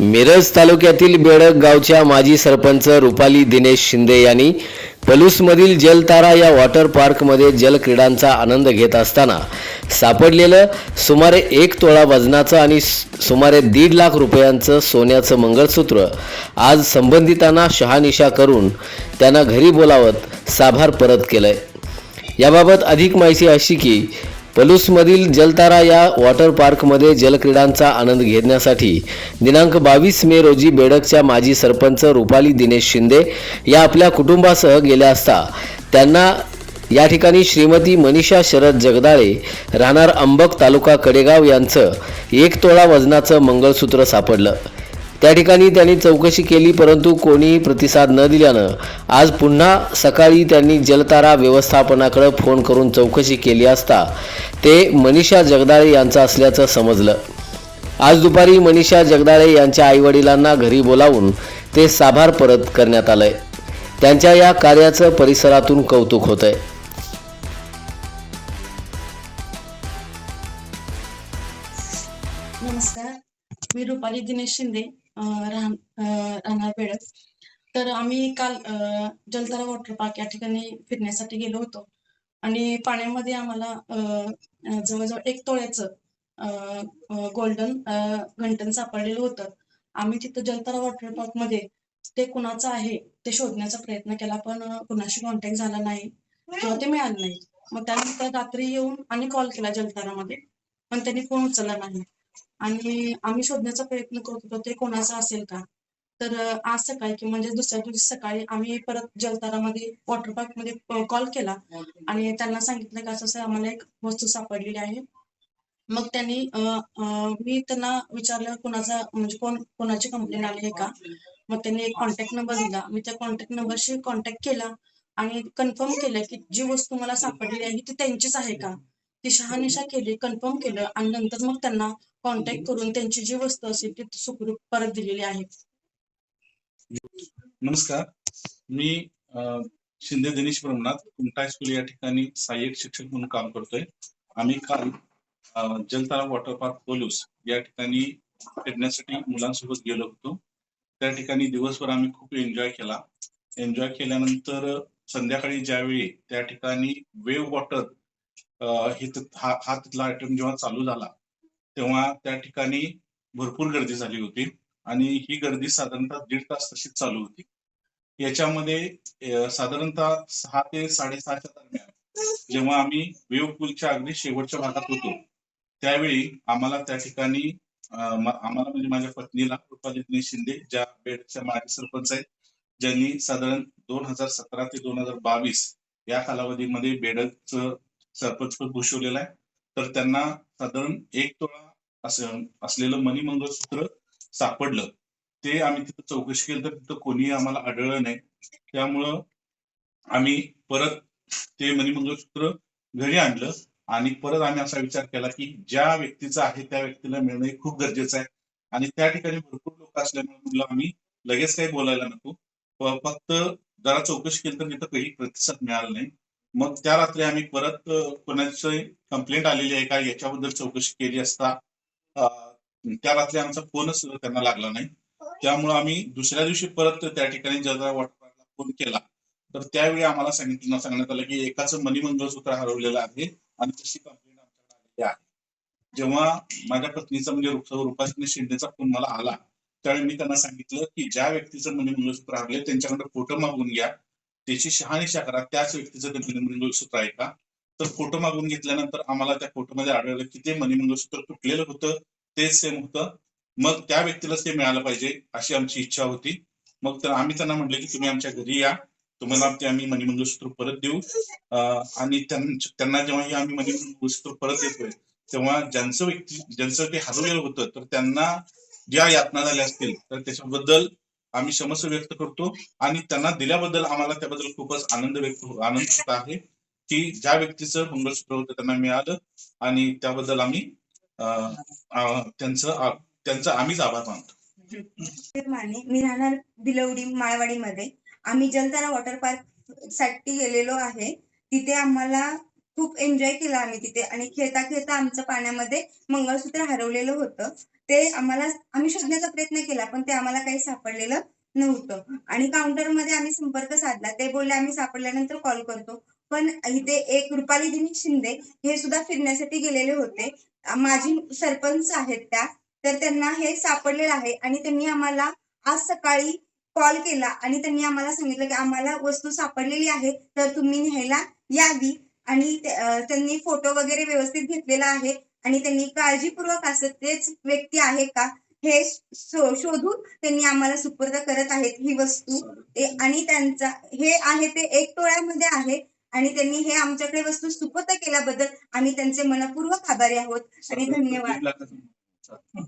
मिरज तालुक्यातील बेडक गावच्या माजी सरपंच रुपाली दिनेश शिंदे यांनी पलूसमधील जलतारा या वॉटर पार्कमध्ये जलक्रीडांचा आनंद घेत असताना सापडलेलं सुमारे 1 तोळा वजनाचं आणि सुमारे 1.5 लाख रुपयांचं सोन्याचं मंगळसूत्र आज संबंधितांना शहानिशा करून त्यांना घरी बोलावत साभार परत केलंय। याबाबत अधिक माहिती अशी की पलूसमधील जलतारा या वॉटर पार्कमध्ये जलक्रीडांचा आनंद घेण्यासाठी दिनांक 22 मे रोजी बेडकच्या माजी सरपंच रुपाली दिनेश शिंदे या आपल्या कुटुंबासह गेल्या असता त्यांना या ठिकाणी श्रीमती मनीषा शरद जगदाळे राहणार अंबक तालुका कडेगाव यांचं 1 तोळा वजनाचं मंगळसूत्र सापडलं। त्या ठिकाणी त्यांनी चौकशी केली, परंतु कोणीही प्रतिसाद न दिल्यानं आज पुन्हा सकाळी त्यांनी जलतारा व्यवस्थापनाकडे फोन करून चौकशी केली असता ते मनीषा जगदाळे यांचं असल्याचं समजलं। आज दुपारी मनीषा जगदाळे यांच्या आईवडिलांना घरी बोलावून ते साभार परत करण्यात आलंय। त्यांच्या या कार्याचं परिसरातून कौतुक होतंय। नमस्कार, मी रुपाली दिनेश शिंदे राहणार बेडक। तर आम्ही काल जलतारा वॉटर पार्क या ठिकाणी फिरण्यासाठी गेलो होतो आणि पाण्यामध्ये आम्हाला जवळजवळ 1 तोळ्याचं गोल्डन घंटन सापडलेलं होतं। आम्ही तिथं जलतारा वॉटर पार्क मध्ये ते कुणाचं आहे ते शोधण्याचा प्रयत्न केला, पण कुणाशी कॉन्टॅक्ट झाला नाही किंवा ते मिळालं नाही। मग त्यानंतर रात्री येऊन आणि कॉल केला जलतारामध्ये, पण त्यांनी फोन उचलला नाही आणि आम्ही शोधण्याचा प्रयत्न करत होतो ते कोणाचं असेल का। तर आज सकाळी की म्हणजे दुसऱ्या दिवशी सकाळी आम्ही परत जलतारामध्ये वॉटर पार्क मध्ये कॉल केला आणि त्यांना सांगितलं की असं आम्हाला एक वस्तू सापडलेली आहे। मग त्यांनी मी त्यांना विचारलं कोणाचा म्हणजे कोणाची कंप्लेंट आली आहे का। मग त्यांनी एक कॉन्टॅक्ट नंबर दिला, मी त्या कॉन्टॅक्ट नंबरशी कॉन्टॅक्ट केला आणि कन्फर्म केलं की जी वस्तू मला सापडलेली आहे ती त्यांचीच आहे का। ती शहानिशा केली, कन्फर्म केलं आणि नंतर मग त्यांना कॉन्टॅक्ट करून त्यांची जी वस्तू असेल ती सुखरूप परत दिलेली आहे। नमस्कार, मी शिंदे दिनेश ब्रह्मनाथ कुमटा स्कूल या ठिकाणी सहाय्यक शिक्षक म्हणून काम करतोय। आम्ही काल जलतारा वॉटर पार्क पलूस या ठिकाणी फिरण्यासाठी मुलांसोबत गेलो होतो। त्या ठिकाणी दिवसभर आम्ही खूप एन्जॉय केला। एन्जॉय केल्यानंतर संध्याकाळी ज्यावेळी त्या ठिकाणी वेव वॉटर हा तिथला आयटम जेव्हा चालू झाला तेव्हा त्या ठिकाणी भरपूर गर्दी झाली होती आणि ही गर्दी साधारणतः 1.5 तास तशीच चालू होती। याच्यामध्ये साधारणतः 6 ते 6:30च्या दरम्यान जेव्हा आम्ही वेव पूलच्या अगदी शेवटच्या भागात होतो त्यावेळी आम्हाला त्या ठिकाणी आम्हाला म्हणजे माझ्या पत्नीला रुपाली दिनेश शिंदे ज्या बेडच्या माजी सरपंच आहेत, ज्यांनी साधारण 2017 ते 2022 या कालावधीमध्ये बेडचं सरपंचपद भूषवलेलं आहे, तर त्यांना साधारण 1 तोळा असलेलं मणी मंगळसूत्र सापडलं। ते आम्ही तिथं चौकशी केली तर तिथं कोणी आम्हाला आढळलं नाही। त्यामुळं आम्ही परत ते मणी मंगळसूत्र घरी आणलं आणि परत आम्ही असा विचार केला की ज्या व्यक्तीचं आहे त्या व्यक्तीला मिळणं खूप गरजेचं आहे आणि त्या ठिकाणी भरपूर लोक असल्यामुळे म्हटलं आम्ही लगेच काही बोलायला नको, फक्त जरा चौकशी केली तर तिथं काही प्रतिसाद मिळाला नाही। मग त्या रात्री आम्ही परत कोणाची कंप्लेंट आलेली आहे का याच्याबद्दल चौकशी केली असता त्या रात्री आमचा फोनच त्यांना लागला नाही। त्यामुळे आम्ही दुसऱ्या दिवशी परत त्या ठिकाणी जलतारा वॉटर पार्कला फोन केला तर त्यावेळी आम्हाला सांगण्यात आलं की एकाचं मणी मंगळसूत्र हरवलेलं आहे आणि तशी कंप्लेंट आमच्याकडे आलेली आहे। जेव्हा माझ्या पत्नीचा म्हणजे रुपाली शिंदेचा फोन मला आला त्यावेळी मी त्यांना सांगितलं की ज्या व्यक्तीचं मणी मंगळसूत्र हरवले त्यांच्याकडे फोटो मागून घ्या, त्याची शहानिशा करा त्याच व्यक्तीचं ते मणी मंगळसूत्र आहे का। तर फोटो मागून घेतल्यानंतर आम्हाला त्या फोटोमध्ये आढळलं की ते मणी मंगळसूत्र तुटलेलं होतं, तेच सेम होतं। मग त्या व्यक्तीलाच ते मिळालं पाहिजे अशी आमची इच्छा होती। मग आम्ही त्यांना म्हटलं की तुम्ही आमच्या घरी या, तुम्हाला ते आम्ही मणी मंगळसूत्र परत देऊ आणि त्यांना जेव्हा आम्ही मणी मंगळसूत्र परत देतोय तेव्हा ज्यांचं ते हरवलेलं होतं तर त्यांना ज्या यातना झाल्या असतील तर त्याच्याबद्दल आम्ही क्षमस्व व्यक्त करतो आणि त्यांना दिल्याबद्दल आम्हाला त्याबद्दल खूपच आनंद होत आहे की ज्या व्यक्तीचं मंगळसूत्र होतं त्यांना मिळालं आणि त्याबद्दल आम्ही त्यांचा आम्हीच आभार मानतो। मी राहणार बिलवडी माळवाडीमध्ये। आम्ही जलतारा वॉटर पार्क साठी गेलेलो आहे। तिथे आम्हाला खूप एन्जॉय केला आम्ही तिथे आणि खेळता खेळता आमचं पाण्यामध्ये मंगळसूत्र हरवलेलं होतं. ते आम्ही शोधण्याचा प्रयत्न केला, पण ते आम्हाला काही सापडलेलं नव्हतं आणि काउंटरमध्ये आम्ही संपर्क साधला. ते बोलले आम्ही सापडल्यानंतर कॉल करतो. पण इथे एक रुपाली दिनेश शिंदे हे सुद्धा फिरण्यासाठी गेलेले होते. माजी सरपंच आहेत त्या. तर त्यांना हे सापडलेलं आहे आणि त्यांनी आम्हाला आज सकाळी कॉल केला आणि त्यांनी आम्हाला सांगितलं की आम्हाला वस्तू सापडलेली आहे, तर तुम्ही न्यायला यावी. आणि त्यांनी फोटो वगैरे व्यवस्थित घेतलेला आहे आणि त्यांनी काळजीपूर्वक असं तेच व्यक्ती आहे का हे शोधून त्यांनी आम्हाला सुपूर्द करत आहेत ही वस्तू. आणि त्यांचा हे आहे ते 1 तोळ्यामध्ये आहे आणि त्यांनी हे आमच्याकडे वस्तू सुपूर्द केल्याबद्दल आम्ही त्यांचे मनःपूर्वक आभारी आहोत आणि साधारणतः धन्यवाद. 1.5 लाखाचा